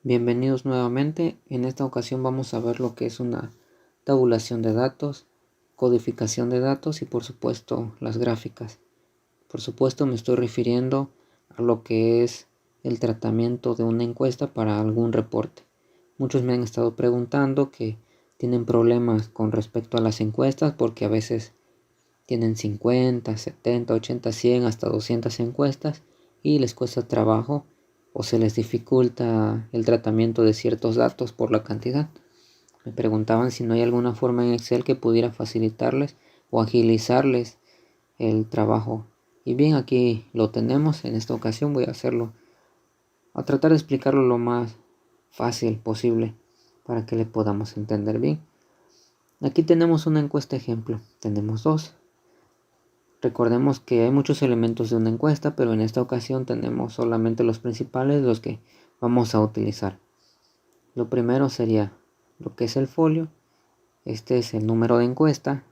Bienvenidos nuevamente. En esta ocasión vamos a ver lo que es una tabulación de datos, codificación de datos y por supuesto las gráficas. Por supuesto me estoy refiriendo a lo que es el tratamiento de una encuesta para algún reporte. Muchos me han estado preguntando que tienen problemas con respecto a las encuestas porque a veces tienen 50, 70, 80, 100, hasta 200 encuestas y les cuesta trabajo o se les dificulta el tratamiento de ciertos datos por la cantidad. Me preguntaban si no hay alguna forma en Excel que pudiera facilitarles o agilizarles el trabajo. Y bien, aquí lo tenemos. En esta ocasión voy a hacerlo, a tratar de explicarlo lo más fácil posible para que le podamos entender bien. Aquí tenemos una encuesta ejemplo. Tenemos dos. Recordemos que hay muchos elementos de una encuesta, pero en esta ocasión tenemos solamente los principales, los que vamos a utilizar. Lo primero sería lo que es el folio. Este es el número de encuesta.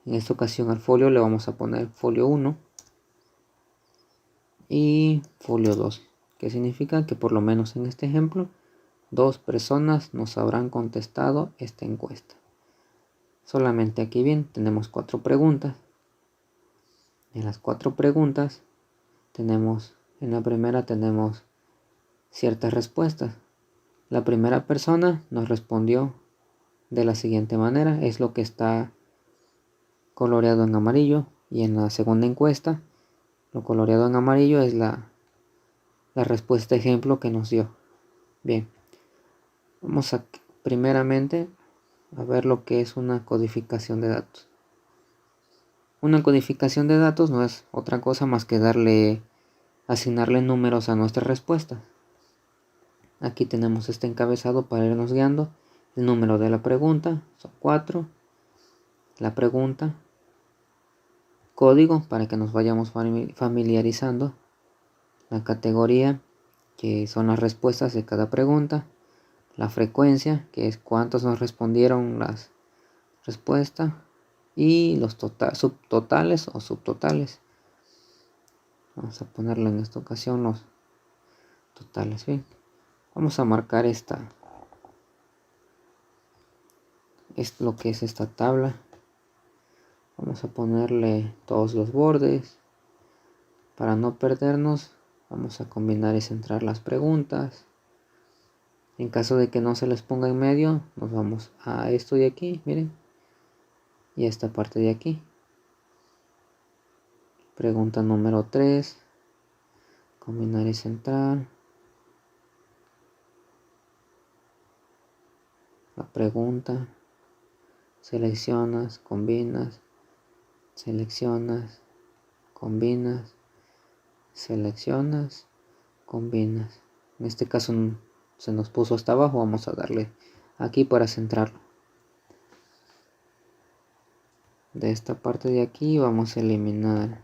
En esta ocasión al folio le vamos a poner folio 1 y folio 2, que significa que por lo menos en este ejemplo 2 personas nos habrán contestado esta encuesta. Solamente aquí bien tenemos 4 preguntas. En las 4 preguntas en la primera tenemos ciertas respuestas. La primera persona nos respondió de la siguiente manera, es lo que está coloreado en amarillo, y en la segunda encuesta lo coloreado en amarillo es la respuesta ejemplo que nos dio. Bien, vamos a primeramente a ver lo que es una codificación de datos. Una codificación de datos no es otra cosa más que asignarle números a nuestra respuesta. Aquí tenemos este encabezado para irnos guiando. El número de la pregunta son 4. La pregunta, código para que nos vayamos familiarizando. La categoría, que son las respuestas de cada pregunta. La frecuencia, que es cuántos nos respondieron las respuestas. Y los subtotales o subtotales. Vamos a ponerlo en esta ocasión los totales. Bien, vamos a marcar es lo que es esta tabla. Vamos a ponerle todos los bordes. Para no perdernos, vamos a combinar y centrar las preguntas. En caso de que no se les ponga en medio, nos vamos a esto de aquí, miren. Y a esta parte de aquí. Pregunta número 3. Combinar y centrar. La pregunta. Seleccionas, combinas. Seleccionas, combinas. Seleccionas, combinas. En este caso se nos puso hasta abajo, vamos a darle aquí para centrarlo. De esta parte de aquí vamos a eliminar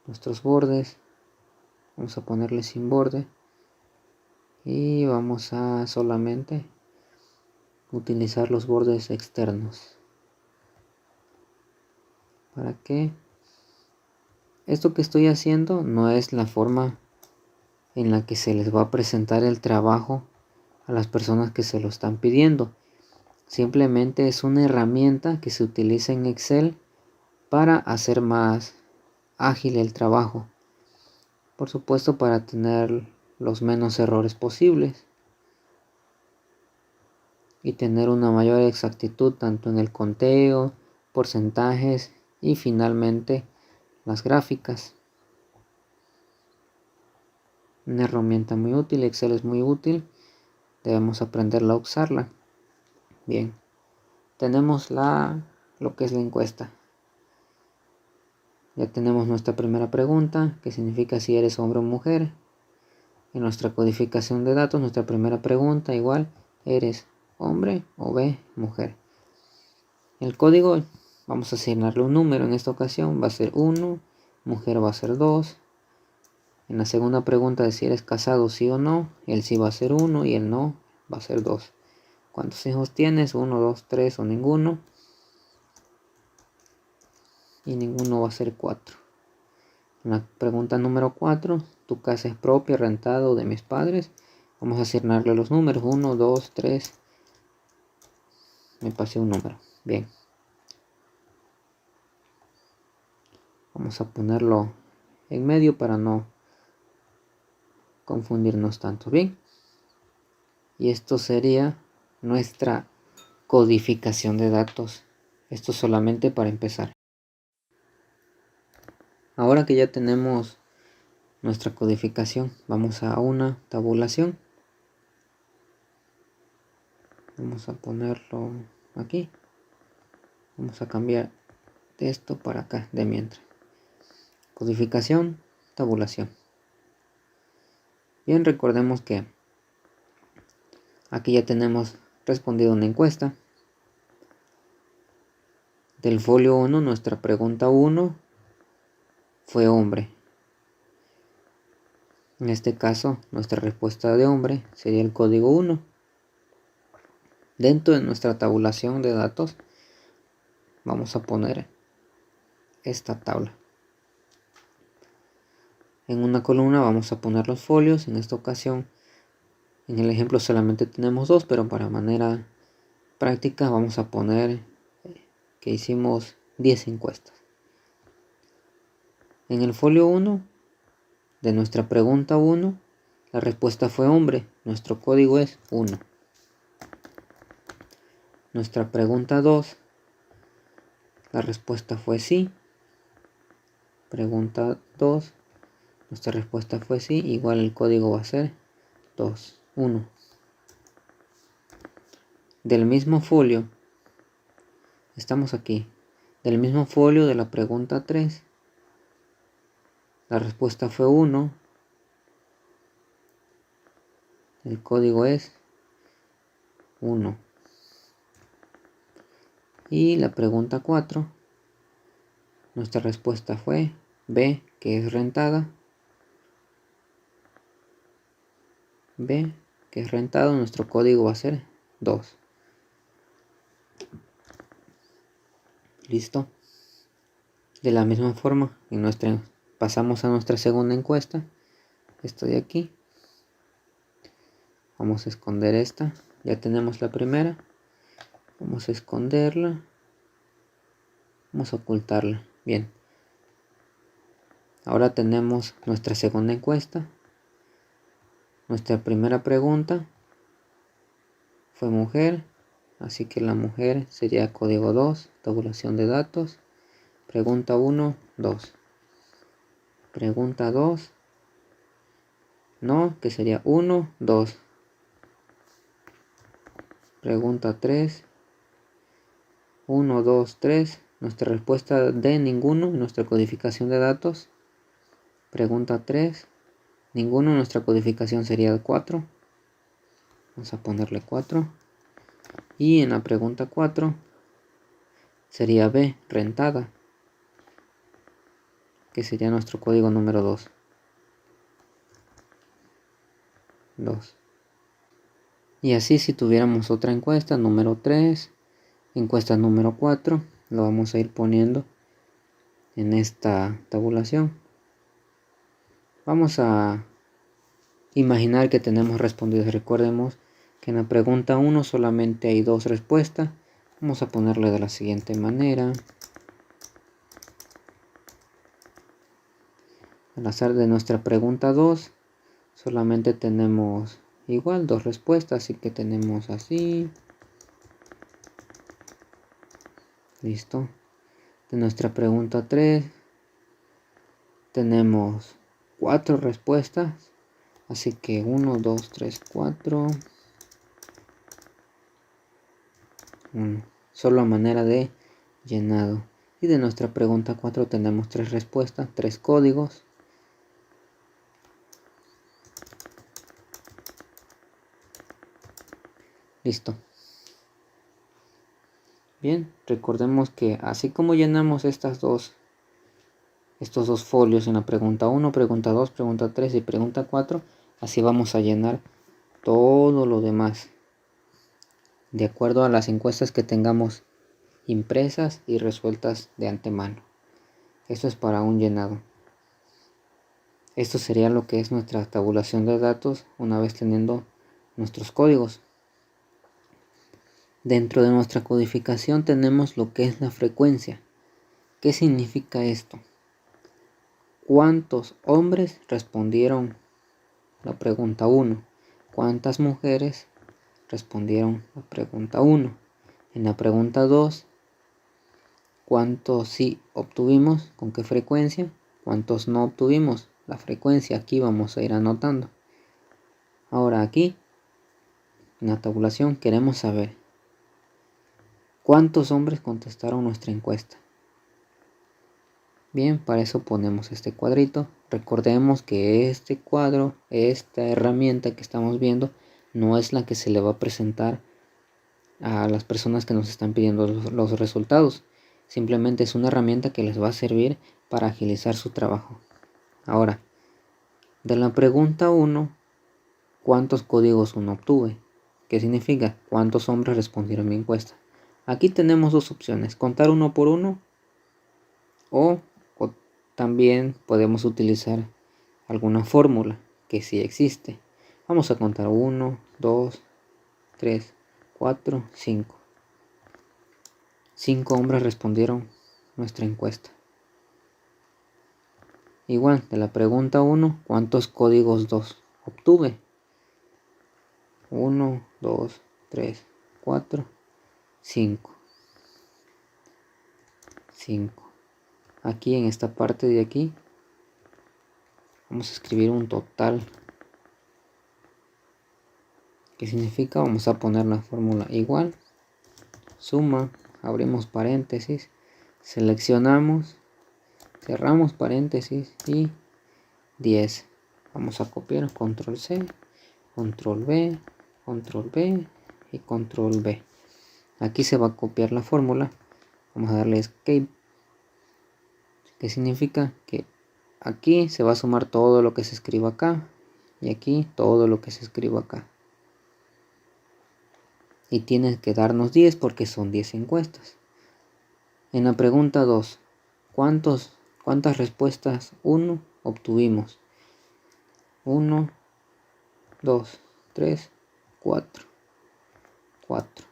nuestros bordes, vamos a ponerle sin borde y vamos a solamente utilizar los bordes externos. ¿Para qué? Esto que estoy haciendo no es la forma en la que se les va a presentar el trabajo a las personas que se lo están pidiendo. Simplemente es una herramienta que se utiliza en Excel para hacer más ágil el trabajo. Por supuesto, para tener los menos errores posibles y tener una mayor exactitud tanto en el conteo, porcentajes y finalmente las gráficas. Una herramienta muy útil, Excel es muy útil, debemos aprenderla a usarla. Bien, tenemos lo que es la encuesta. Ya tenemos nuestra primera pregunta, que significa si eres hombre o mujer. En nuestra codificación de datos, nuestra primera pregunta igual, ¿eres hombre o mujer? El código, vamos a asignarle un número, en esta ocasión va a ser 1, mujer va a ser 2. En la segunda pregunta de si eres casado, sí o no, el sí va a ser 1 y el no va a ser 2. ¿Cuántos hijos tienes? 1, 2, 3 o ninguno. Y ninguno va a ser 4. En la pregunta número 4, ¿tu casa es propia, rentada o de mis padres? Vamos a asignarle los números 1, 2, 3. Me pasé un número. Bien. Vamos a ponerlo en medio para no confundirnos tanto. Bien. Y esto sería nuestra codificación de datos. Esto solamente para empezar. Ahora que ya tenemos nuestra codificación, vamos a una tabulación. Vamos a ponerlo aquí. Vamos a cambiar de esto para acá de mientras. Codificación, tabulación. Bien, recordemos que aquí ya tenemos respondido una encuesta. Del folio 1, nuestra pregunta 1 fue hombre. En este caso, nuestra respuesta de hombre sería el código 1. Dentro de nuestra tabulación de datos, vamos a poner esta tabla. En una columna vamos a poner los folios. En esta ocasión, en el ejemplo solamente tenemos 2, pero para manera práctica vamos a poner que hicimos 10 encuestas. En el folio 1 de nuestra pregunta 1, la respuesta fue hombre. Nuestro código es 1. Nuestra pregunta 2, la respuesta fue sí. Pregunta 2, nuestra respuesta fue sí. Igual el código va a ser 2, 1. Del mismo folio, estamos aquí. Del mismo folio de la pregunta 3, la respuesta fue 1. El código es 1. Y la pregunta 4, nuestra respuesta fue B, que es rentada. B, que es rentado, nuestro código va a ser 2. Listo. De la misma forma, pasamos a nuestra segunda encuesta. Esto de aquí. Vamos a esconder esta. Ya tenemos la primera. Vamos a esconderla. Vamos a ocultarla. Bien. Ahora tenemos nuestra segunda encuesta. Nuestra primera pregunta fue mujer. Así que la mujer sería código 2, tabulación de datos. Pregunta 1, 2. Pregunta 2. No, que sería 1, 2. Pregunta 3. 1, 2, 3. Nuestra respuesta de ninguno en nuestra codificación de datos. Pregunta 3. Ninguno en nuestra codificación sería 4. Vamos a ponerle 4. Y en la pregunta 4 sería B, rentada, que sería nuestro código número 2. 2. Y así si tuviéramos otra encuesta, número 3, encuesta número 4, lo vamos a ir poniendo en esta tabulación. Vamos a imaginar que tenemos respondidos. Recordemos que en la pregunta 1 solamente hay 2 respuestas. Vamos a ponerle de la siguiente manera. Al azar de nuestra pregunta 2 solamente tenemos igual 2 respuestas, así que tenemos así. Listo. De nuestra pregunta 3 tenemos 4 respuestas, así que 1, 2, 3, 4. Solo a manera de llenado. Y de nuestra pregunta 4 tenemos 3 respuestas, 3 códigos. Listo. Bien, recordemos que así como llenamos estos dos folios en la pregunta 1, pregunta 2, pregunta 3 y pregunta 4, así vamos a llenar todo lo demás de acuerdo a las encuestas que tengamos impresas y resueltas de antemano. Esto es para un llenado. Esto sería lo que es nuestra tabulación de datos una vez teniendo nuestros códigos. Dentro de nuestra codificación tenemos lo que es la frecuencia. ¿Qué significa esto? ¿Cuántos hombres respondieron la pregunta 1? ¿Cuántas mujeres respondieron la pregunta 1? En la pregunta 2, ¿cuántos sí obtuvimos? ¿Con qué frecuencia? ¿Cuántos no obtuvimos? La frecuencia aquí vamos a ir anotando. Ahora aquí, en la tabulación, queremos saber ¿cuántos hombres contestaron nuestra encuesta? Bien, para eso ponemos este cuadrito. Recordemos que este cuadro, esta herramienta que estamos viendo, no es la que se le va a presentar a las personas que nos están pidiendo los resultados. Simplemente es una herramienta que les va a servir para agilizar su trabajo. Ahora, de la pregunta 1, ¿cuántos códigos 1 obtuve? ¿Qué significa? ¿Cuántos hombres respondieron mi encuesta? Aquí tenemos dos opciones, contar uno por uno o también podemos utilizar alguna fórmula que sí existe. Vamos a contar 1, 2, 3, 4, 5. 5 hombres respondieron nuestra encuesta. Igual, de la pregunta 1, ¿cuántos códigos 2 obtuve? 1, 2, 3, 4, 5. 5. Aquí en esta parte de aquí vamos a escribir un total. ¿Qué significa? Vamos a poner la fórmula igual, suma, abrimos paréntesis, seleccionamos, cerramos paréntesis y 10. Vamos a copiar, control C, control V, control V y control V. Aquí se va a copiar la fórmula. Vamos a darle escape. ¿Qué significa? Que aquí se va a sumar todo lo que se escriba acá y aquí todo lo que se escriba acá. Y tiene que darnos 10 porque son 10 encuestas. En la pregunta 2, ¿cuántas respuestas 1 obtuvimos? 1, 2, 3, 4. 4.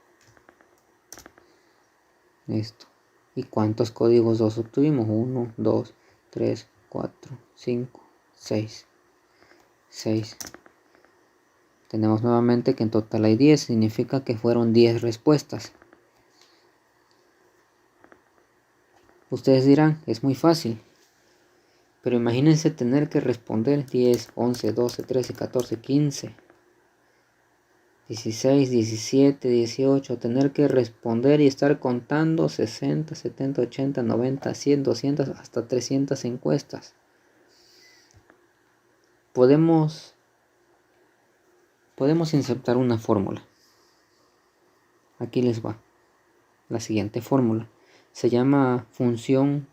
Listo. ¿Y cuántos códigos 2 obtuvimos? 1, 2, 3, 4, 5, 6. 6. Tenemos nuevamente que en total hay 10, significa que fueron 10 respuestas. Ustedes dirán, es muy fácil. Pero imagínense tener que responder 10, 11, 12, 13, 14, 15, 16, 17, 18. Tener que responder y estar contando 60, 70, 80, 90, 100, 200, hasta 300 encuestas. Podemos insertar una fórmula. Aquí les va. La siguiente fórmula. Se llama función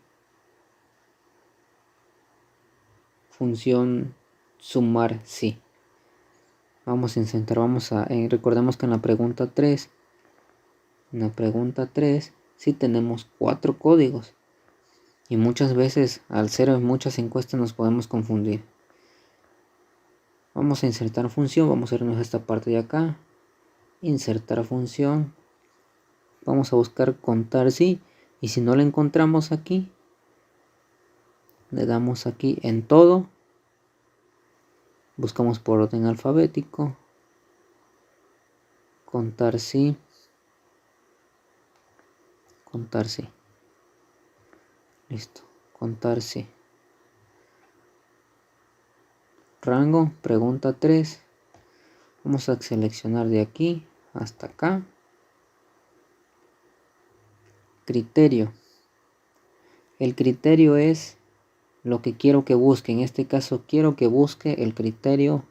sumar sí. Vamos a insertar, recordemos que en la pregunta 3 sí tenemos 4 códigos. Y muchas veces al ser muchas encuestas nos podemos confundir. Vamos a insertar función, vamos a irnos a esta parte de acá. Insertar función. Vamos a buscar contar sí. Y si no la encontramos aquí, le damos aquí en todo. Buscamos por orden alfabético. Contar sí. Contar sí. Listo. Contar sí. Rango, pregunta 3. Vamos a seleccionar de aquí hasta acá. Criterio. El criterio es lo que quiero que busque. En este caso quiero que busque el criterio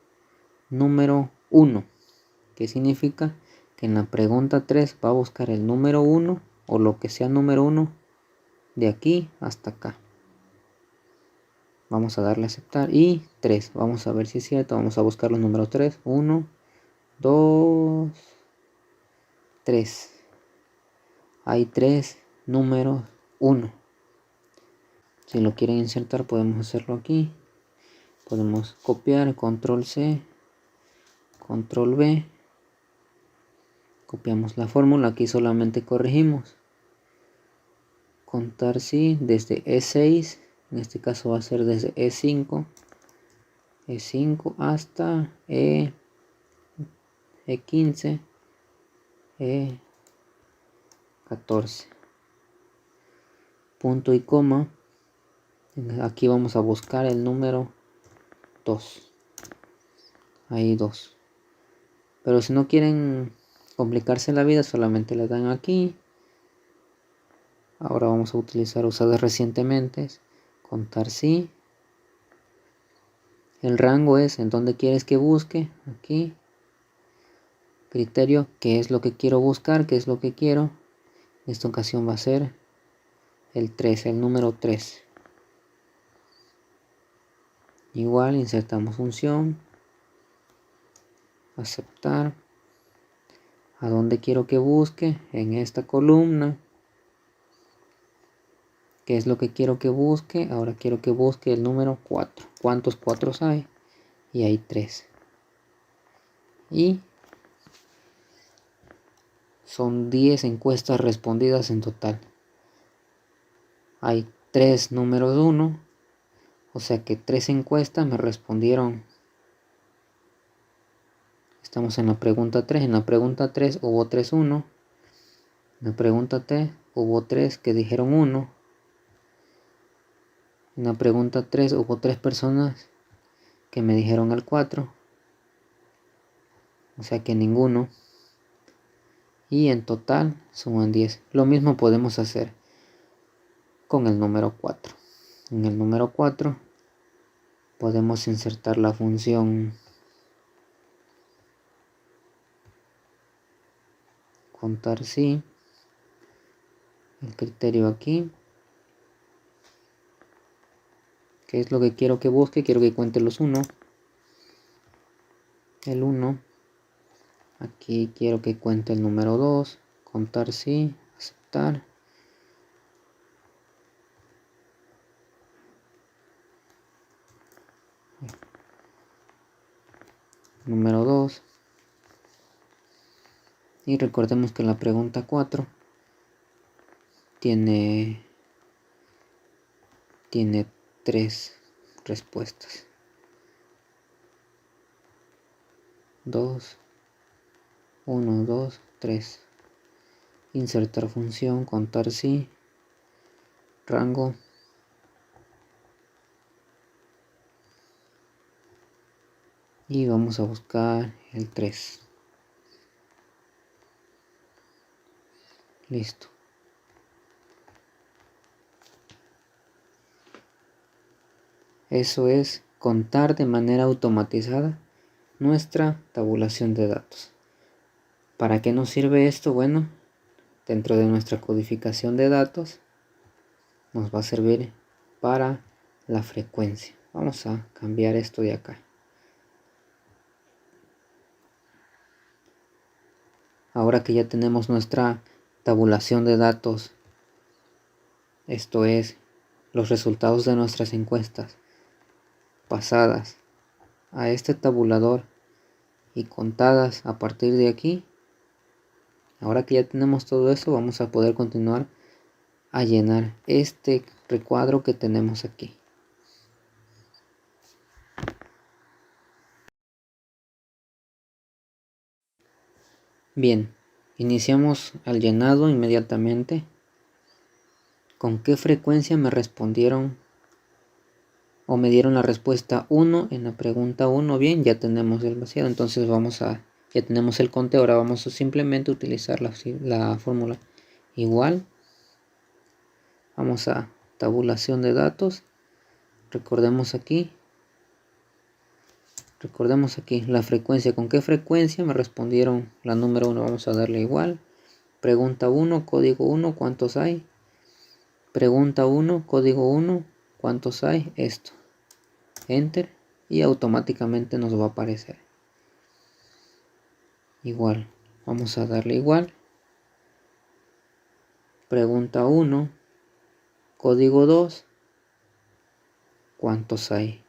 número 1. ¿Qué significa? Que en la pregunta 3 va a buscar el número 1 o lo que sea número 1 de aquí hasta acá. Vamos a darle a aceptar y 3. Vamos a ver si es cierto. Vamos a buscar los números 3. 1, 2, 3. Hay 3 números 1. Si lo quieren insertar podemos hacerlo aquí. Podemos copiar, control C, control V Copiamos la fórmula, aquí solamente corregimos. Contar sí desde E6, en este caso va a ser desde E5 hasta E15, E14. Punto y coma. Aquí vamos a buscar el número 2. Ahí 2. Pero si no quieren complicarse la vida, solamente le dan aquí. Ahora vamos a utilizar usadas recientemente. Contar sí. El rango es en donde quieres que busque. Aquí. Criterio, qué es lo que quiero buscar, qué es lo que quiero. En esta ocasión va a ser el 3, el número 3. Igual insertamos función. Aceptar. ¿A dónde quiero que busque? En esta columna. ¿Qué es lo que quiero que busque? Ahora quiero que busque el número 4. ¿Cuántos 4 hay? Y hay 3. Y son 10 encuestas respondidas en total. Hay 3 números 1. O sea que 3 encuestas me respondieron. Estamos en la pregunta 3. En la pregunta 3 hubo 3 1. En la pregunta 3 hubo 3 que dijeron 1. En la pregunta 3 hubo 3 personas que me dijeron el 4. O sea que ninguno. Y en total suman 10. Lo mismo podemos hacer con el número 4. En el número 4 podemos insertar la función contar sí. El criterio aquí. ¿Qué es lo que quiero que busque? Quiero que cuente los 1. El 1. Aquí quiero que cuente el número 2. Contar sí. Aceptar. Número 2. Y recordemos que la pregunta 4 tiene 3 respuestas. 2, 1, 2, 3. Insertar función, contar sí. Rango. Y vamos a buscar el 3. Listo. Eso es contar de manera automatizada nuestra tabulación de datos. ¿Para qué nos sirve esto? Bueno, dentro de nuestra codificación de datos nos va a servir para la frecuencia. Vamos a cambiar esto de acá. Ahora que ya tenemos nuestra tabulación de datos, esto es, los resultados de nuestras encuestas pasadas a este tabulador y contadas a partir de aquí, ahora que ya tenemos todo eso, vamos a poder continuar a llenar este recuadro que tenemos aquí. Bien, iniciamos el llenado inmediatamente. ¿Con qué frecuencia me respondieron o me dieron la respuesta 1 en la pregunta 1? Bien, ya tenemos el vaciado, entonces ya tenemos el conteo. Ahora vamos a simplemente utilizar la fórmula igual. Vamos a tabulación de datos. Recordemos aquí la frecuencia. ¿Con qué frecuencia me respondieron la número 1? Vamos a darle igual. Pregunta 1, código 1, ¿cuántos hay? Pregunta 1, código 1, ¿cuántos hay? Esto. Enter y automáticamente nos va a aparecer. Igual. Vamos a darle igual. Pregunta 1, código 2, ¿cuántos hay?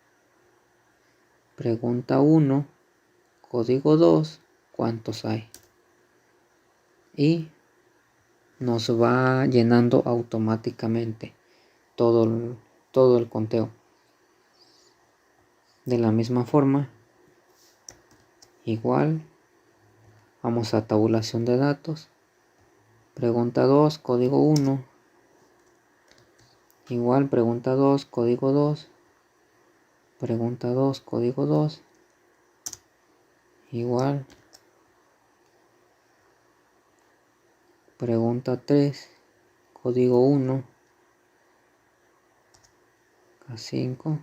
Pregunta 1, código 2, ¿cuántos hay? y nos va llenando automáticamente todo el conteo. De la misma forma, igual, vamos a tabulación de datos, pregunta 2, código 1, igual pregunta 2, código 2, pregunta 2, código 2, igual pregunta 3, código 1, K5,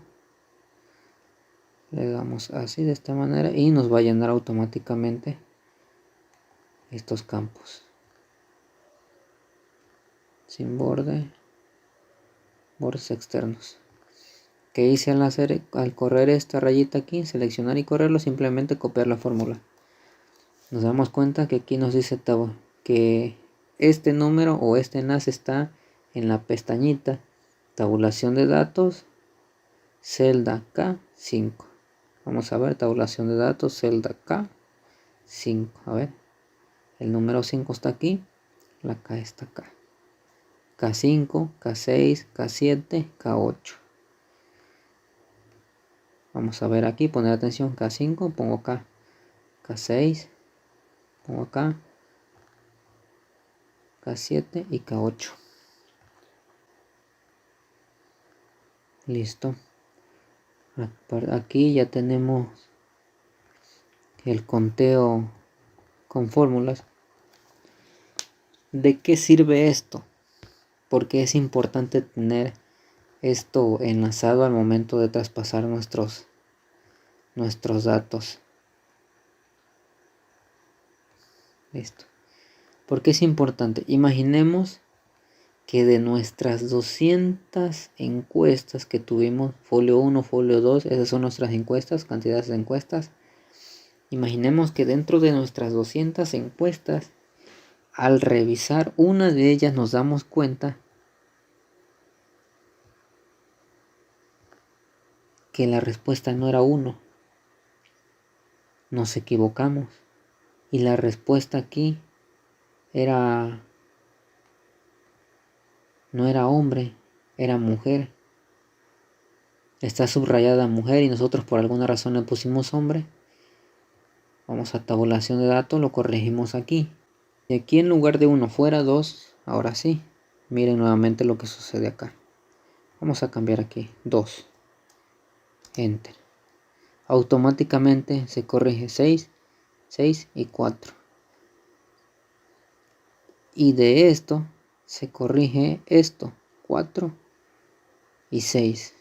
le damos así de esta manera y nos va a llenar automáticamente estos campos sin borde, bordes externos. Que hice al correr esta rayita aquí, seleccionar y correrlo, simplemente copiar la fórmula. Nos damos cuenta que aquí nos dice que este número o este enlace está en la pestañita tabulación de datos, celda K5. Vamos a ver, tabulación de datos, celda K5. A ver, el número 5 está aquí, la K está acá. K5, K6, K7, K8. Vamos a ver aquí, poner atención, K5, pongo acá, K6, pongo acá, K7 y K8. Listo. Aquí ya tenemos el conteo con fórmulas. ¿De qué sirve esto? Porque es importante tener esto enlazado al momento de traspasar nuestros datos. Listo. ¿Por qué es importante? Imaginemos que de nuestras 200 encuestas que tuvimos, folio 1, folio 2, esas son nuestras encuestas, cantidades de encuestas. Imaginemos que dentro de nuestras 200 encuestas, al revisar una de ellas nos damos cuenta que la respuesta no era 1. Nos equivocamos. Y la respuesta aquí no era hombre, era mujer. Está subrayada mujer y nosotros por alguna razón le pusimos hombre. Vamos a tabulación de datos, lo corregimos aquí. Y aquí en lugar de 1 fuera 2, ahora sí. Miren nuevamente lo que sucede acá. Vamos a cambiar aquí 2. Enter. Automáticamente se corrige 6, 6 y 4. Y de esto se corrige esto, 4 y 6.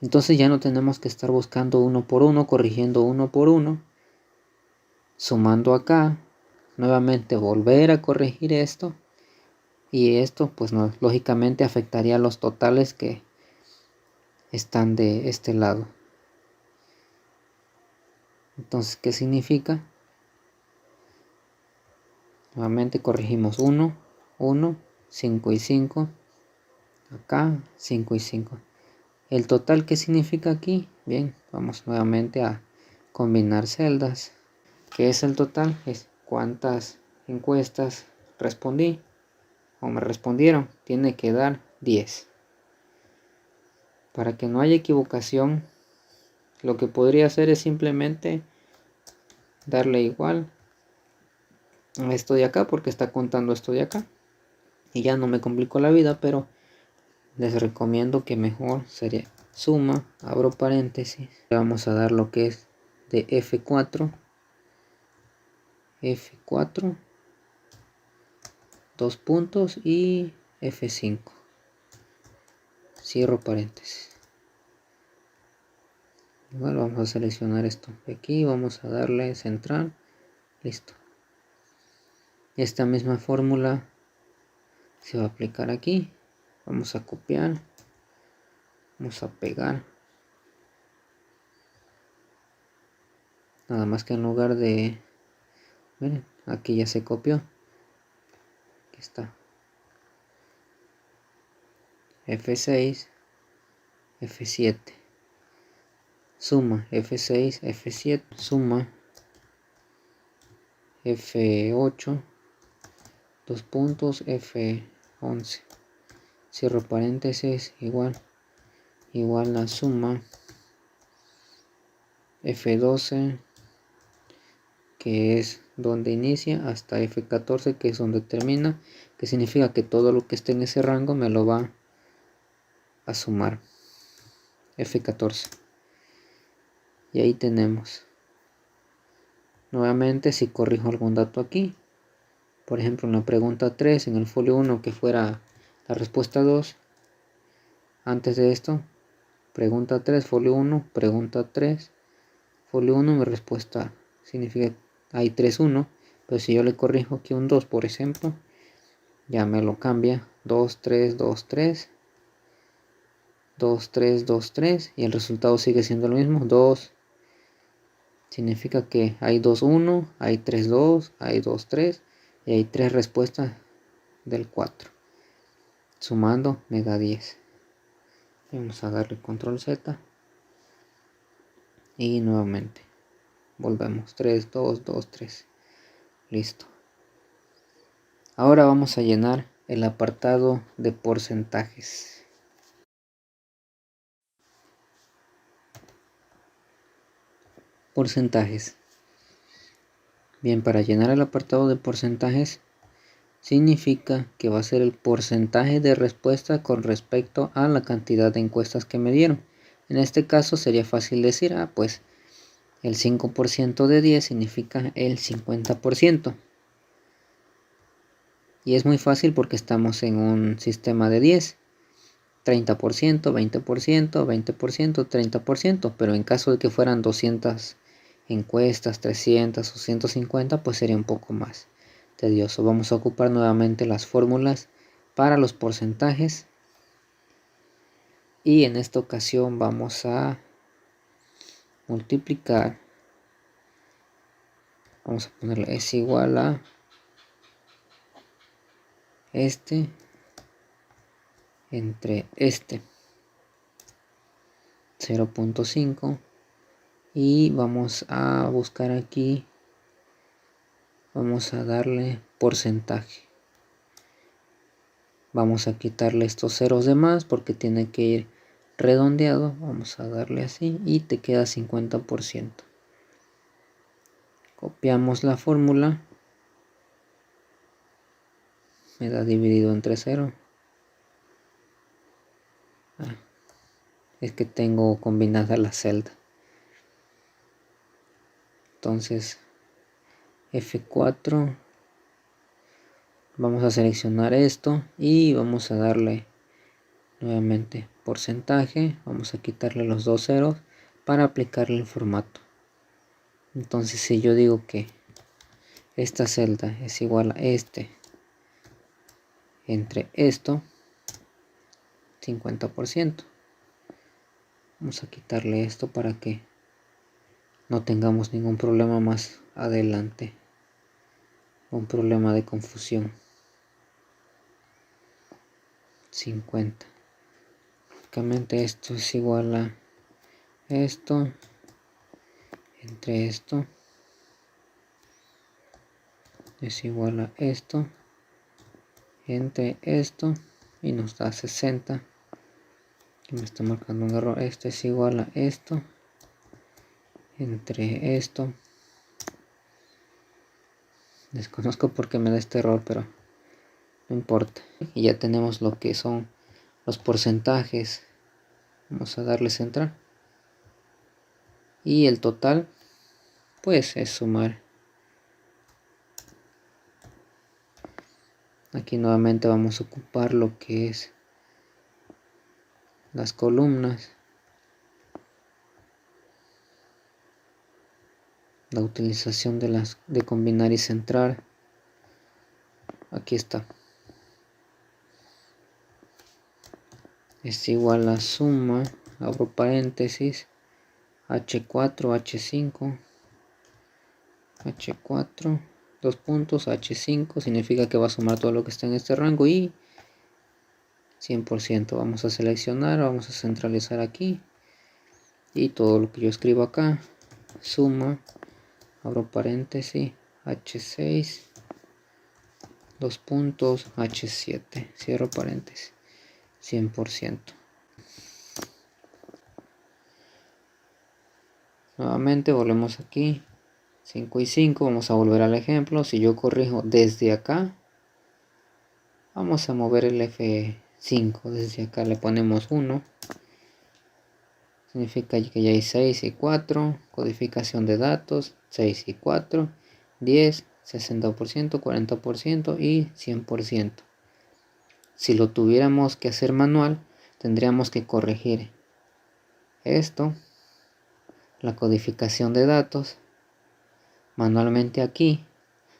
Entonces ya no tenemos que estar buscando uno por uno, corrigiendo uno por uno, sumando acá, nuevamente volver a corregir esto, y esto pues no, lógicamente afectaría los totales que están de este lado. Entonces, ¿qué significa? Nuevamente corregimos 1, 1, 5 y 5, acá 5 y 5. ¿El total qué significa aquí? Bien, vamos nuevamente a combinar celdas. ¿Qué es el total? Es cuántas encuestas respondí o me respondieron. Tiene que dar 10. Para que no haya equivocación, lo que podría hacer es simplemente darle igual a esto de acá, porque está contando esto de acá. Y ya no me complico la vida, pero les recomiendo que mejor sería suma, abro paréntesis. Le vamos a dar lo que es de F4, 2 puntos y F5. Cierro paréntesis. Igual vamos a seleccionar esto de aquí, vamos a darle central, listo. Esta misma fórmula se va a aplicar aquí. Vamos a copiar, vamos a pegar. Nada más que en lugar de, miren, aquí ya se copió. Aquí está. F6, F7. Suma F6, F7, suma F8, dos puntos, F11, cierro paréntesis, igual la suma F12, que es donde inicia, hasta F14, que es donde termina, que significa que todo lo que esté en ese rango me lo va a sumar. F14. Y ahí tenemos. Nuevamente, si corrijo algún dato aquí, por ejemplo en la pregunta 3, en el folio 1, que fuera la respuesta 2, antes de esto, pregunta 3, folio 1, pregunta 3, folio 1, mi respuesta significa hay 3, 1, pero si yo le corrijo aquí un 2, por ejemplo, ya me lo cambia, 2, 3, 2, 3, 2, 3, 2, 3, y el resultado sigue siendo el mismo, 2, significa que hay 2, 1, hay 3, 2, hay 2, 3, y hay 3 respuestas del 4. Sumando me da 10. Vamos a darle control Z. Y nuevamente. Volvemos. 3, 2, 2, 3. Listo. Ahora vamos a llenar el apartado de porcentajes. Porcentajes. Bien, para llenar el apartado de porcentajes, significa que va a ser el porcentaje de respuesta con respecto a la cantidad de encuestas que me dieron. En este caso sería fácil decir, pues el 5% de 10 significa el 50%. Y es muy fácil porque estamos en un sistema de 10. 30%, 20%, 20%, 30%. Pero en caso de que fueran 200 encuestas, 300 o 150, pues sería un poco más tedioso. Vamos a ocupar nuevamente las fórmulas para los porcentajes. Y en esta ocasión vamos a multiplicar. Vamos a ponerle es igual a este entre este 0.5, y vamos a buscar aquí, vamos a darle porcentaje. Vamos a quitarle estos ceros de más porque tiene que ir redondeado. Vamos a darle así y te queda 50%. Copiamos la fórmula. Me da dividido entre 0. Es que tengo combinada la celda. Entonces F4. Vamos a seleccionar esto y vamos a darle nuevamente porcentaje. Vamos a quitarle los dos ceros para aplicarle el formato. Entonces si yo digo que esta celda es igual a este entre esto, 50%. Vamos a quitarle esto para que no tengamos ningún problema más adelante, un problema de confusión. 50. Lógicamente esto es igual a esto entre esto es igual a esto entre esto, y nos da 60. Aquí me está marcando un error. Esto es igual a esto entre esto. Desconozco por qué me da este error, pero no importa. Y ya tenemos lo que son los porcentajes. Vamos a darle centrar. Y el total, pues es sumar. Aquí nuevamente vamos a ocupar lo que es las columnas. La utilización de combinar y centrar. Aquí está. Es igual a suma, abro paréntesis, H4, H5, H4, dos puntos, H5, significa que va a sumar todo lo que está en este rango y 100%. Vamos a seleccionar, vamos a centralizar aquí y todo lo que yo escribo acá, suma, abro paréntesis, H6, dos puntos, H7, cierro paréntesis, 100%. Nuevamente volvemos aquí, 5 y 5, vamos a volver al ejemplo. Si yo corrijo desde acá, vamos a mover el F5, desde acá le ponemos 1, significa que ya hay 6 y 4, codificación de datos, 6 y 4, 10, 60%, 40% y 100%. Si lo tuviéramos que hacer manual, tendríamos que corregir esto, la codificación de datos, manualmente aquí.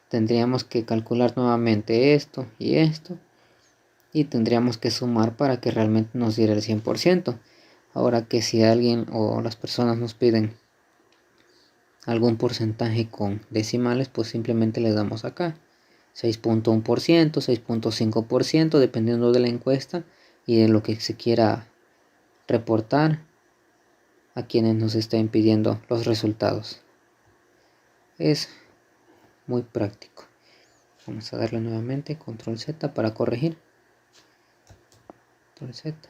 Tendríamos que calcular nuevamente esto y tendríamos que sumar para que realmente nos diera el 100%. Ahora que si alguien o las personas nos piden algún porcentaje con decimales, pues simplemente le damos acá 6.1%, 6.5%, dependiendo de la encuesta y de lo que se quiera reportar a quienes nos estén pidiendo los resultados. Es muy práctico. Vamos a darle nuevamente control Z para corregir. Control Z.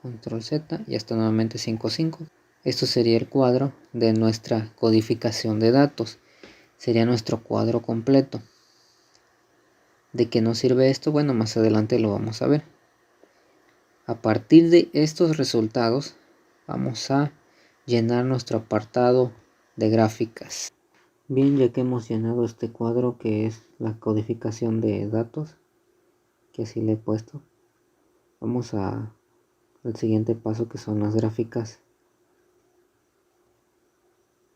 Control Z. Ya está nuevamente 5.5. Esto sería el cuadro de nuestra codificación de datos. Sería nuestro cuadro completo. ¿De qué nos sirve esto? Bueno, más adelante lo vamos a ver. A partir de estos resultados, vamos a llenar nuestro apartado de gráficas. Bien, ya que hemos llenado este cuadro que es la codificación de datos, que así le he puesto, vamos al siguiente paso, que son las gráficas.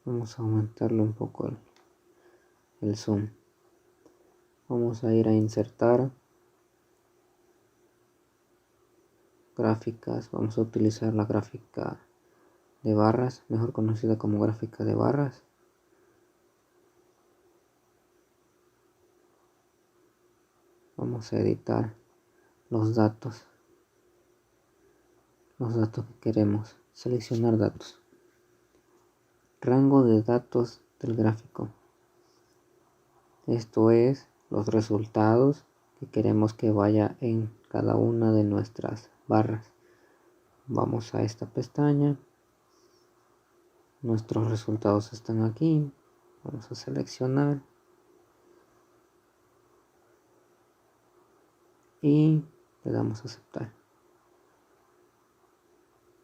Vamos a aumentarle un poco el zoom. Vamos a ir a insertar gráficas. Vamos a utilizar la gráfica de barras, mejor conocida como gráfica de barras. Vamos a editar los datos que queremos. Seleccionar datos. Rango de datos del gráfico. Esto es los resultados que queremos que vaya en cada una de nuestras barras. Vamos a esta pestaña. Nuestros resultados están aquí. Vamos a seleccionar. Y le damos a aceptar.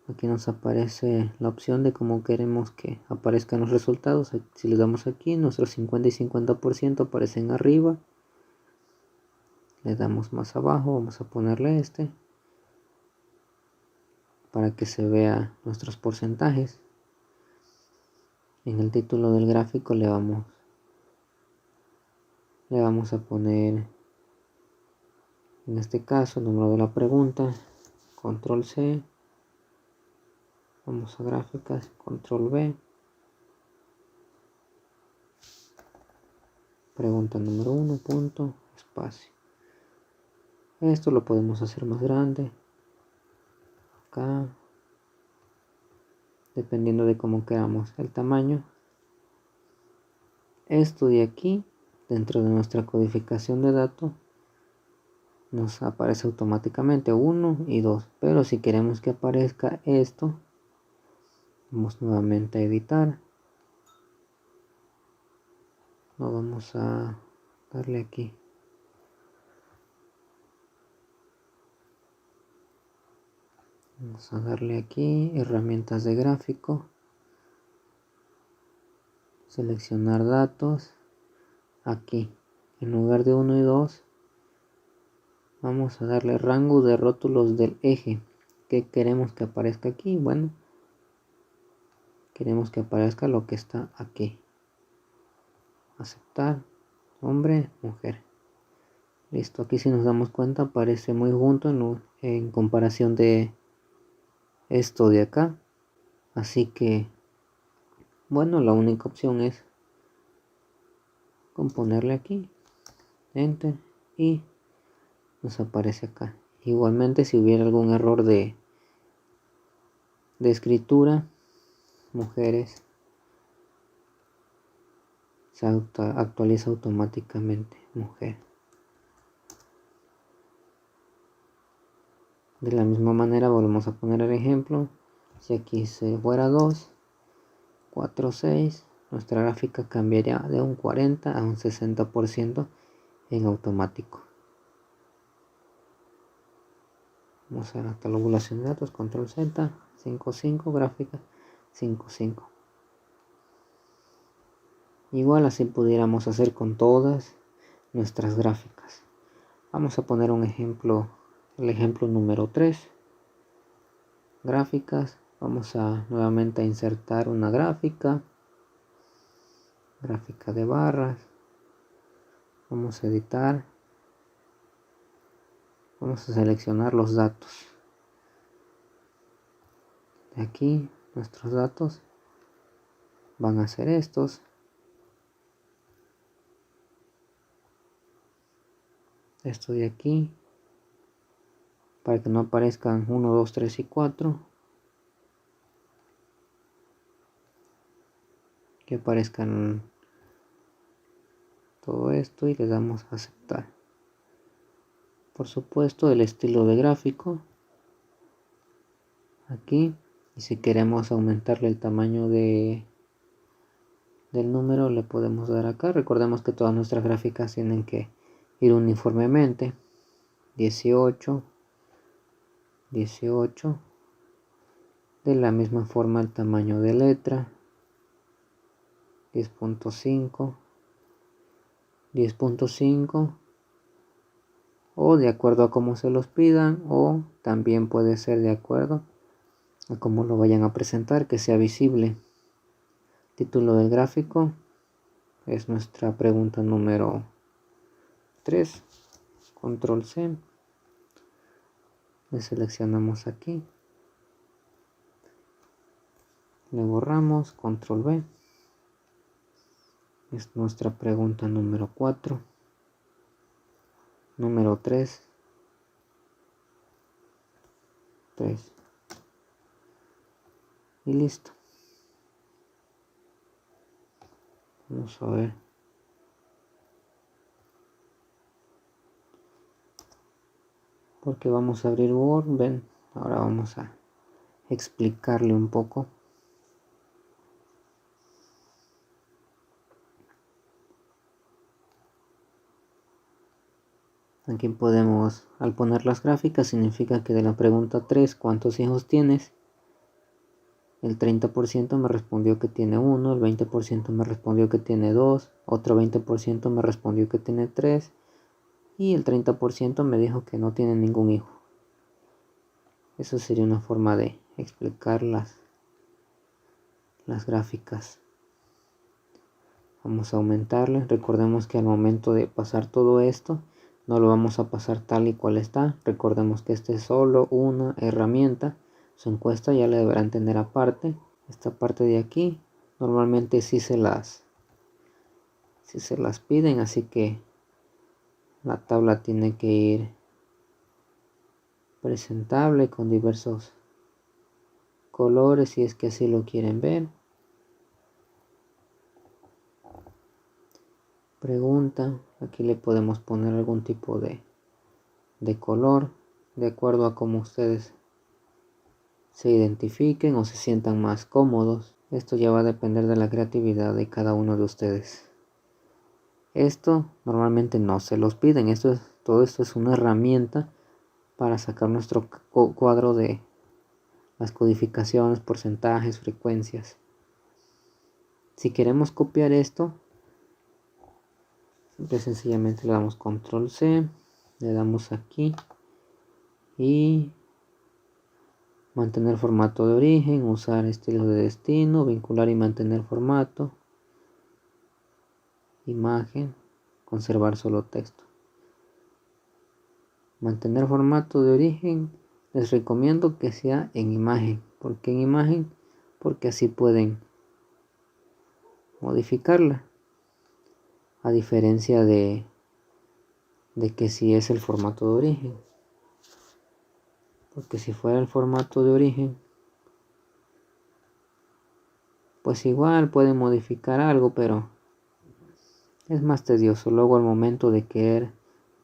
Aquí nos aparece la opción de cómo queremos que aparezcan los resultados. Si le damos aquí, nuestros 50 y 50% aparecen arriba. Le damos más abajo, vamos a ponerle este para que se vea nuestros porcentajes. En el título del gráfico le vamos a poner, en este caso, el número de la pregunta, control C. Vamos a gráficas, control V. Pregunta número 1, punto, espacio. Esto lo podemos hacer más grande. Acá. Dependiendo de cómo queramos el tamaño. Esto de aquí, dentro de nuestra codificación de datos, nos aparece automáticamente 1 y 2. Pero si queremos que aparezca esto, vamos nuevamente a editar. Lo vamos a darle aquí. Vamos a darle aquí herramientas de gráfico. Seleccionar datos. Aquí, en lugar de 1 y 2, vamos a darle rango de rótulos del eje. ¿Qué queremos que aparezca aquí? Bueno, queremos que aparezca lo que está aquí. Aceptar, hombre, mujer. Listo, aquí si nos damos cuenta aparece muy junto en comparación de esto de acá. Así que, bueno, la única opción es componerle aquí, enter, y nos aparece acá. Igualmente, si hubiera algún error de escritura, mujeres, se actualiza automáticamente mujer. De la misma manera volvemos a poner el ejemplo. Si aquí se fuera 2, 4, 6, nuestra gráfica cambiaría de un 40 a un 60% en automático. Vamos a la tabulación de datos, control Z, 5.5, gráfica 5.5. Igual así pudiéramos hacer con todas nuestras gráficas. Vamos a poner un ejemplo, el ejemplo número 3. Gráficas. Vamos a nuevamente a insertar una gráfica de barras. Vamos a editar. Vamos a seleccionar los datos. De aquí nuestros datos van a ser estos. Esto de aquí, para que no aparezcan 1, 2, 3 y 4, que aparezcan todo esto y le damos a aceptar. Por supuesto, el estilo de gráfico aquí, y si queremos aumentarle el tamaño del número, le podemos dar acá. Recordemos que todas nuestras gráficas tienen que ir uniformemente. 18, 18, de la misma forma el tamaño de letra, 10.5, 10.5, o de acuerdo a cómo se los pidan, o también puede ser de acuerdo a cómo lo vayan a presentar, que sea visible. Título del gráfico es nuestra pregunta número 3. Control C. Le seleccionamos aquí. Le borramos. Control V. Es nuestra pregunta número 4. Número 3. 3. Y listo. Vamos a ver. Porque vamos a abrir Word. Ven, ahora vamos a explicarle un poco. Aquí podemos, al poner las gráficas, significa que de la pregunta 3, ¿cuántos hijos tienes? El 30% me respondió que tiene 1, el 20% me respondió que tiene 2, otro 20% me respondió que tiene 3 y el 30% me dijo que no tiene ningún hijo. Eso sería una forma de explicar las gráficas. Vamos a aumentarle. Recordemos que al momento de pasar todo esto, no lo vamos a pasar tal y cual está. Recordemos que este es solo una herramienta. Su encuesta ya la deberán tener aparte. Esta parte de aquí normalmente sí se las piden, así que la tabla tiene que ir presentable con diversos colores si es que así lo quieren ver. Pregunta, aquí le podemos poner algún tipo de color de acuerdo a cómo ustedes se identifiquen o se sientan más cómodos. Esto ya va a depender de la creatividad de cada uno de ustedes. Esto normalmente no se los piden. Todo esto es una herramienta para sacar nuestro cuadro de las codificaciones, porcentajes, frecuencias. Si queremos copiar esto, simple y sencillamente le damos control C, le damos aquí y mantener formato de origen, usar estilo de destino, vincular y mantener formato, imagen, conservar solo texto. Mantener formato de origen, les recomiendo que sea en imagen. ¿Por qué en imagen? Porque así pueden modificarla. A diferencia de que si es el formato de origen. Porque si fuera el formato de origen, pues igual pueden modificar algo, pero es más tedioso. Luego al momento de querer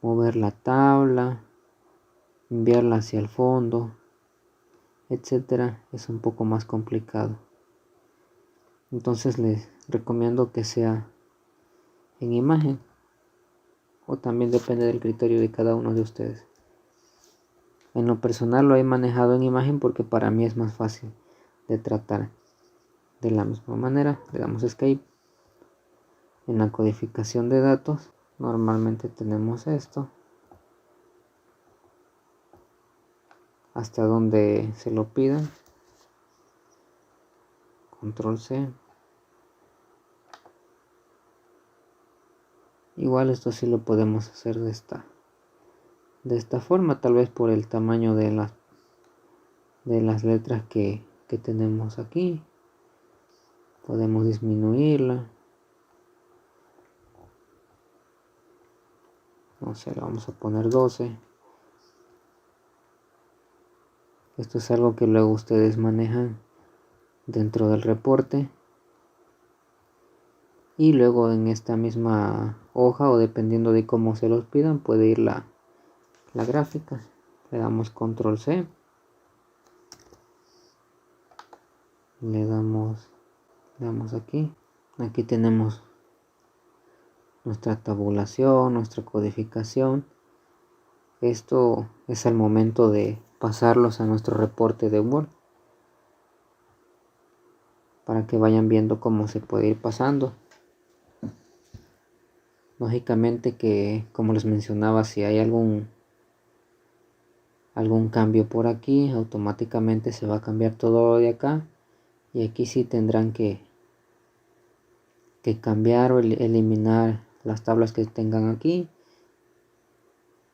mover la tabla, enviarla hacia el fondo, etcétera, es un poco más complicado. Entonces les recomiendo que sea en imagen, o también depende del criterio de cada uno de ustedes. En lo personal lo he manejado en imagen porque para mí es más fácil de tratar. De la misma manera le damos escape. En la codificación de datos normalmente tenemos esto, hasta donde se lo pidan, control C. Igual esto sí lo podemos hacer de esta forma, tal vez por el tamaño de las letras que tenemos aquí. Podemos disminuirla, no sé, le vamos a poner 12. Esto es algo que luego ustedes manejan dentro del reporte, y luego en esta misma hoja, o dependiendo de cómo se los pidan, puede ir la gráfica. Le damos control C, le damos aquí tenemos nuestra tabulación, nuestra codificación. Esto es al momento de pasarlos a nuestro reporte de Word, para que vayan viendo cómo se puede ir pasando. Lógicamente que, como les mencionaba, si hay algún cambio por aquí, automáticamente se va a cambiar todo de acá, y aquí sí tendrán que cambiar o eliminar las tablas que tengan aquí,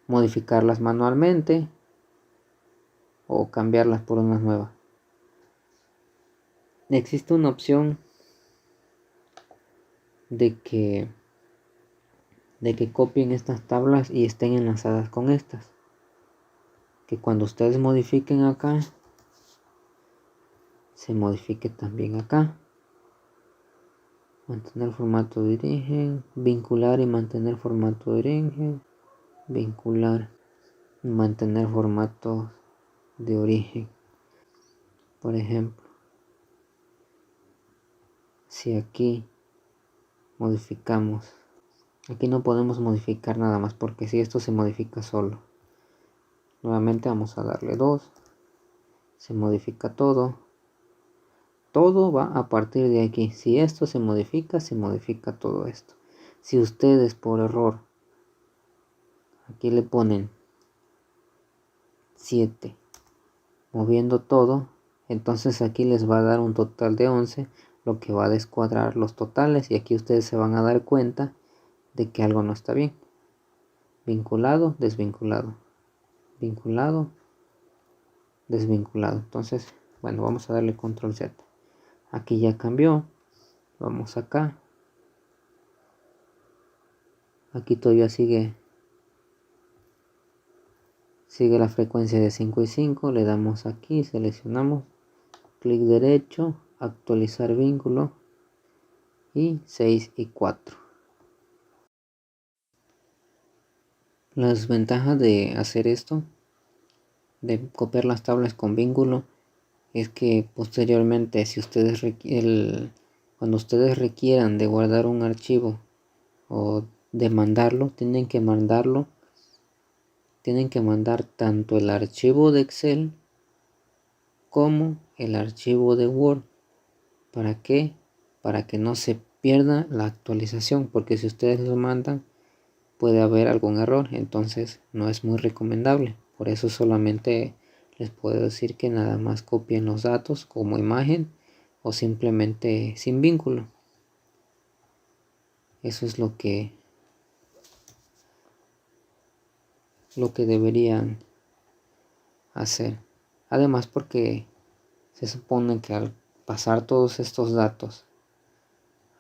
modificarlas manualmente o cambiarlas por unas nuevas. Existe una opción de que copien estas tablas y estén enlazadas con estas, que cuando ustedes modifiquen acá, se modifique también acá. Mantener formato de origen, vincular y mantener formato de origen, vincular y mantener formato de origen. Por ejemplo, si aquí modificamos, aquí no podemos modificar nada más, porque si esto se modifica solo. Nuevamente vamos a darle 2, se modifica todo va a partir de aquí. Si esto se modifica todo esto. Si ustedes por error aquí le ponen 7 moviendo todo, entonces aquí les va a dar un total de 11, lo que va a descuadrar los totales, y aquí ustedes se van a dar cuenta de que algo no está bien. Vinculado, desvinculado, vinculado, desvinculado. Entonces, bueno, vamos a darle control Z. Aquí ya cambió. Vamos acá. Aquí todavía sigue la frecuencia de 5 y 5. Le damos aquí, seleccionamos, clic derecho, actualizar vínculo, y 6 y 4. Las ventajas de hacer esto, de copiar las tablas con vínculo, es que posteriormente, si ustedes cuando ustedes requieran de guardar un archivo o de mandarlo, tienen que mandar tanto el archivo de Excel como el archivo de Word. ¿Para qué? Para que no se pierda la actualización, porque si ustedes lo mandan puede haber algún error, entonces no es muy recomendable. Por eso solamente les puedo decir que nada más copien los datos como imagen, o simplemente sin vínculo. Eso es lo que deberían hacer. Además, porque se supone que al pasar todos estos datos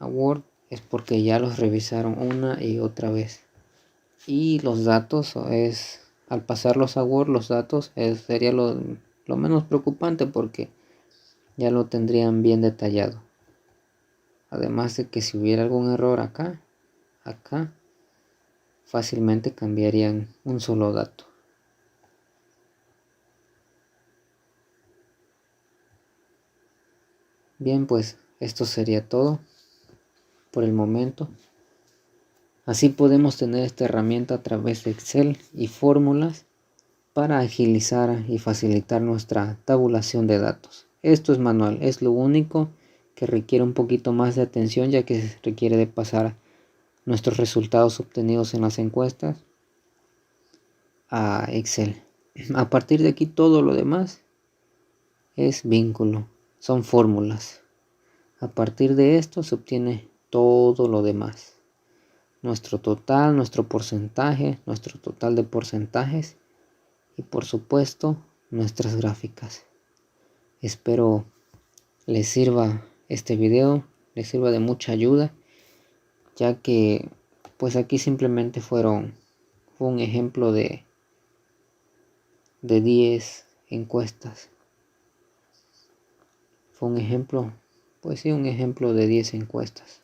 a Word es porque ya los revisaron una y otra vez, y los datos al pasarlos a Word, los datos sería lo menos preocupante, porque ya lo tendrían bien detallado. Además de que si hubiera algún error acá, fácilmente cambiarían un solo dato. Bien, pues esto sería todo por el momento. Así podemos tener esta herramienta a través de Excel y fórmulas para agilizar y facilitar nuestra tabulación de datos. Esto es manual, es lo único que requiere un poquito más de atención, ya que se requiere de pasar nuestros resultados obtenidos en las encuestas a Excel. A partir de aquí todo lo demás es vínculo, son fórmulas. A partir de esto se obtiene todo lo demás. Nuestro total, nuestro porcentaje, nuestro total de porcentajes y por supuesto nuestras gráficas. Espero les sirva este video, les sirva de mucha ayuda, ya que pues aquí simplemente fue un ejemplo de 10 encuestas. Fue un ejemplo, pues sí, un ejemplo de 10 encuestas.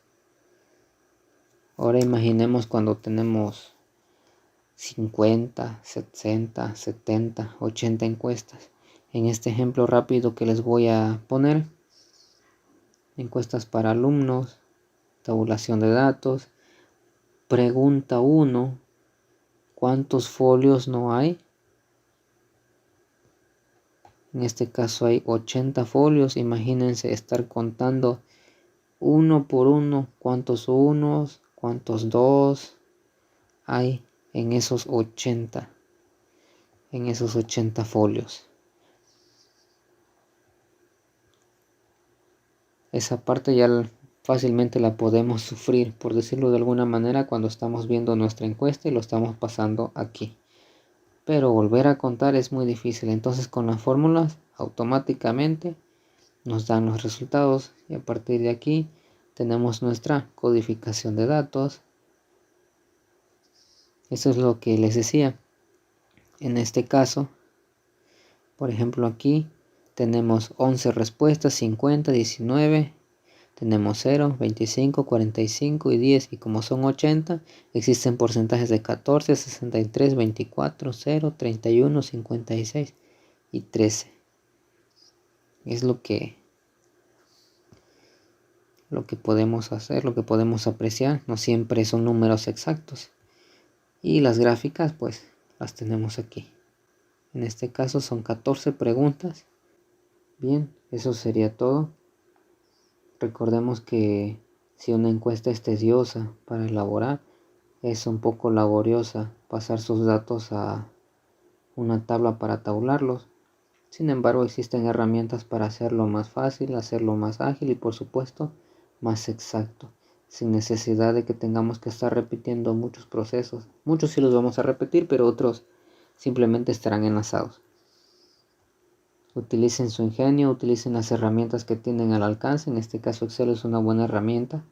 Ahora imaginemos cuando tenemos 50, 60, 70, 80 encuestas. En este ejemplo rápido que les voy a poner, encuestas para alumnos, tabulación de datos, pregunta 1, ¿cuántos folios no hay? En este caso hay 80 folios. Imagínense estar contando uno por uno cuántos unos, cuántos dos hay en esos 80 folios. Esa parte ya fácilmente la podemos sufrir, por decirlo de alguna manera, cuando estamos viendo nuestra encuesta y lo estamos pasando aquí. Pero volver a contar es muy difícil. Entonces con las fórmulas automáticamente nos dan los resultados y a partir de aquí tenemos nuestra codificación de datos. Eso es lo que les decía. En este caso, por ejemplo, aquí tenemos 11 respuestas, 50, 19, tenemos 0, 25, 45 y 10, y como son 80, existen porcentajes de 14, 63, 24, 0, 31, 56 y 13. Es lo que podemos hacer, lo que podemos apreciar. No siempre son números exactos. Y las gráficas pues las tenemos aquí. En este caso son 14 preguntas. Bien, eso sería todo. Recordemos que si una encuesta es tediosa para elaborar, es un poco laboriosa pasar sus datos a una tabla para tabularlos. Sin embargo, existen herramientas para hacerlo más fácil, hacerlo más ágil y por supuesto más exacto, sin necesidad de que tengamos que estar repitiendo muchos procesos. Muchos sí los vamos a repetir, pero otros simplemente estarán enlazados. Utilicen su ingenio, utilicen las herramientas que tienen al alcance. En este caso Excel es una buena herramienta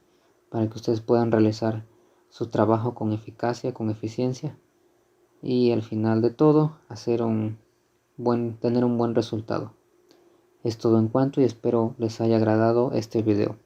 para que ustedes puedan realizar su trabajo con eficacia, con eficiencia y al final de todo tener un buen resultado. Es todo en cuanto y espero les haya agradado este video.